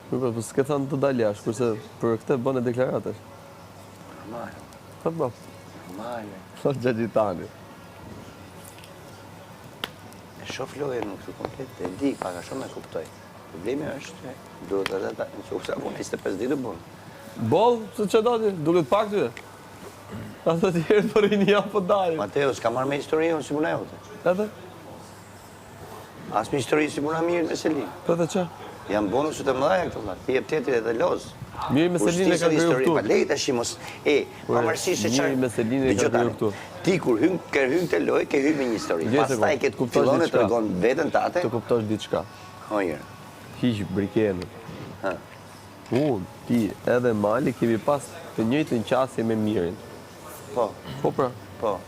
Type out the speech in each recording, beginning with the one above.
Po s'ke thënë të dalë jashtë, kurse për këtë bën e deklaratash. Normale. Po. Normale. Po Xhaxhitani. E shoh lojën në këtë komplet, e di, paka shumë e kuptoj. Problemi është, duhet edhe ta, nëse unë 25 ditë bën. Boll, se çfarë do ti? Duket pak ty. Ata të tjerë për një javë po dalin. Mateo, s'ka marrë me historinë si puna jote. Edhe? As me histori si puna mirë me Selin. Po dhe ç'a? Janë bonuset e mëdha këto valla. Ti jep teatrit edhe loz. Mirë me Selin e ka kriju këtu. Pa lej tash mos pavarësisht se çfarë. Mirë me Selin e ka kriju këtu. Ti kur hyn te loj, ke hyrë me një histori. Pastaj ke fillon të tregon veten tate. Të kuptosh diçka. Hojër. Hiq brikenën. Ha. Unë, ti, edhe Mali kemi pas të njëjtën qasje me Mirin. Po. Po pra. Po.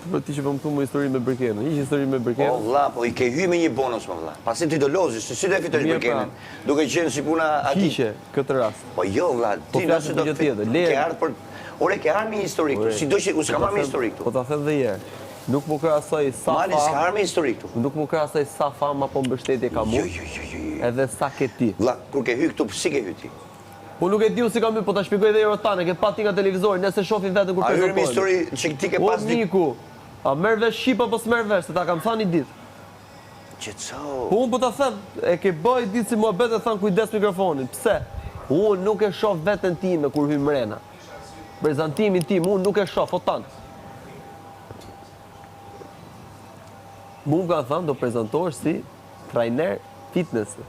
Po ti që po më thumë histori me brikenën. Hiq histori me Po brikenën. vlla, po i ke hyrë me një bonus më vlla. Pasi ti do lozësh, se si do e fitosh brikenën. Duke qenë si puna aty. Hiqe këtë rast. Po jo vlla, ti nëse do të ke ardhur për ore ke ardhur me një histori këtu. Si do që s'ka marrë me histori këtu. Po ta them edhe herë. Nuk më krahasoj sa Mali s'ka ardhur me histori këtu. Nuk më krahasoj sa fama apo mbështetje ka mu. Jo. Edhe sa ke ti. Vlla, kur ke hyrë këtu, si ke hyrë ti? Po nuk e diu si kam hyrë, po ta shpjegoj edhe Rotane, ke pa ti nga televizori, nëse shohin veten kur A hyrë me prezantojnë. histori që ti ke pas O miku, a merr vesh ship apo s'merr vesh, se ta kam thënë një ditë. Qetso. Po unë po ta them, e ke bëj ditë si muhabet e thën kujdes mikrofonin. Pse? Unë nuk e shoh veten time kur hym mrena. Prezantimin tim unë nuk e shoh, o tan. Mu ka thënë do prezantohesh si trajner fitness.